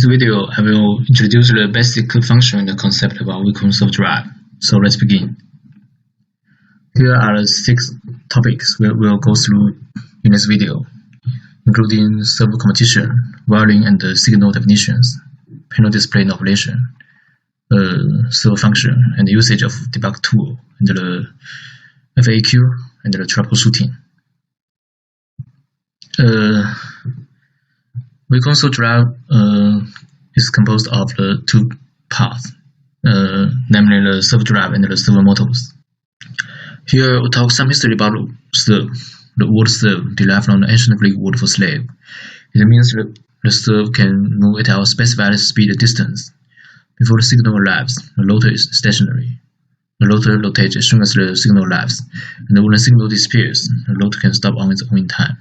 In this video, I will introduce the basic function and concept about weak servo drive. So let's begin. Here are the 6 topics we will go through in this video, including servo competition, wiring and signal definitions, panel display and operation, servo function, and the usage of debug tool, and the FAQ, and the troubleshooting. Weak servo drive is composed of the 2 parts, namely the servo drive and the servo motors. Here we talk some history about servo. The word servo derived from the ancient Greek word for slave. It means that the servo can move at a specified speed or distance. Before the signal arrives, the rotor is stationary. The rotor rotates as soon as the signal arrives, and when the signal disappears, the rotor can stop on its own time.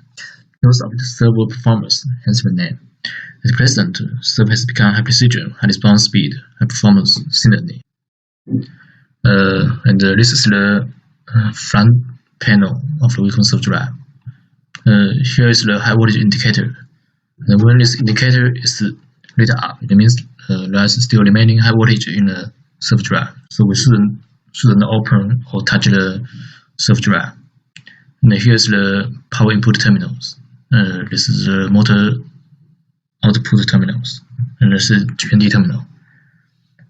Because of the servo performance, hence the name. At present, servo has become high precision, high response speed, high performance similarly. And this is the front panel of the weak servo drive. Here is the high voltage indicator. And when this indicator is lit up, it means there is still remaining high voltage in the servo drive. So we shouldn't open or touch the servo drive. And here is the power input terminals. This is the motor output terminals, and this is GND terminal.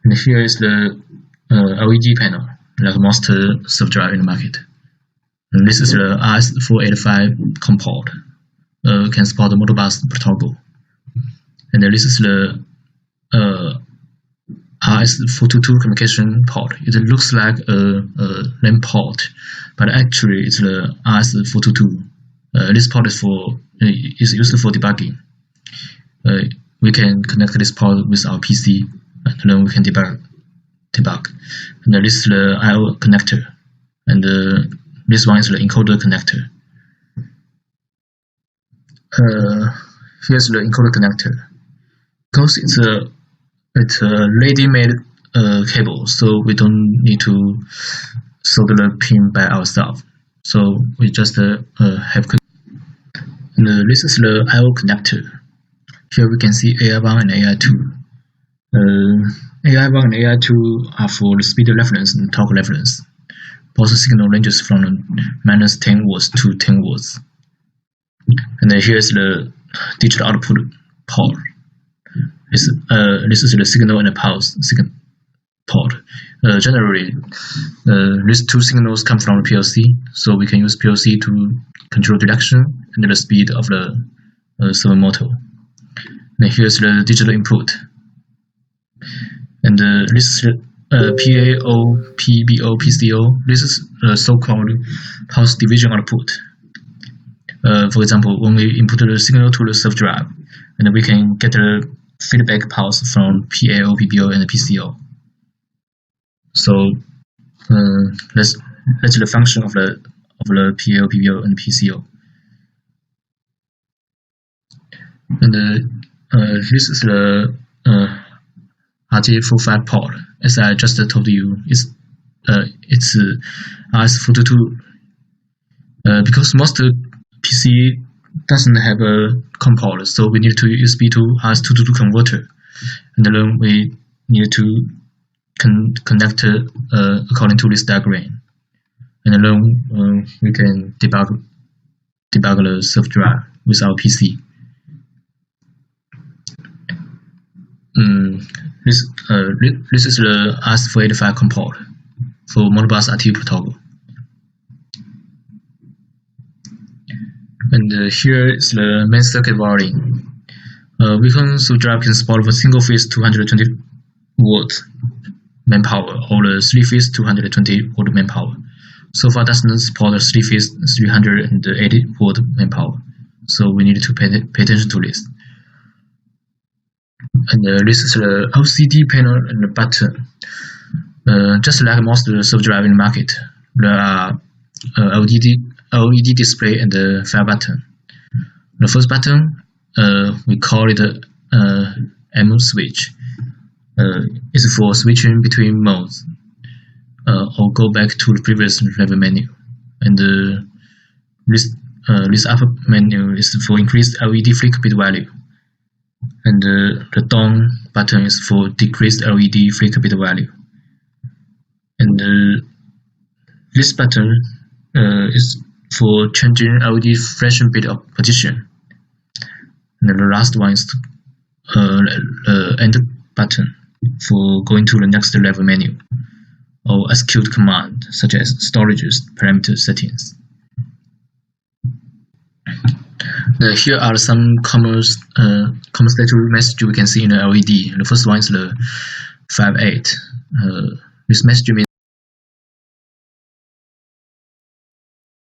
And here is the LED panel, like most servo drive in the market. And this is the RS485 COM port, can support the Modbus protocol. And this is the RS422 communication port. It looks like a LAN port, but actually it's the RS422. This port is used for debugging. We can connect this port with our PC, and then we can debug. And this is the I/O connector, and this one is the encoder connector. Here's the encoder connector. Because it's a ready-made cable, so we don't need to solder the pin by ourselves. So we just have. And this is the I/O connector. Here we can see AI1 and AI2. AI1 and AI2 are for the speed reference and torque reference. Both signal ranges from -10 watts to 10 watts. And here is the digital output port. This is the signal and the pulse signal port. Generally, these 2 signals come from the PLC, so we can use PLC to control direction and the speed of the servo motor. And here's the digital input. And this is the PAO, PBO, PCO. This is the so-called pulse division output. For example, when we input the signal to the servo drive, and we can get a feedback pulse from PAO, PBO, and PCO. So that's the function of the PAO, PBO, and PCO. And this is the RJ45 port. As I just told you, it's RS422. Because most PC doesn't have a COM port, so we need to USB to RS222 converter, and then we need to connect according to this diagram, and then we can debug the servo drive with our PC. This is the RS485 COM port for Modbus RTU protocol. And here is the main circuit wiring. Weak servo drive can support a single phase 220 watt manpower or the 3-phase 220 watt manpower. So far doesn't support the 3-phase 380 watt manpower, so we need to pay attention to this. And this is the LCD panel and the button. Just like most of the servo drive in the market, there are LED display and the fire button. The first button, we call it M switch. It's for switching between modes, or go back to the previous level menu. And this upper menu is for increased LED flicker bit value. And the down button is for decreased LED flicker bit value. And this button is for changing LED flashing bit of position. And the last one is the enter button for going to the next level menu or execute command such as storage parameter settings. Here are some common status message we can see in the LED. The first one is the 58. This message means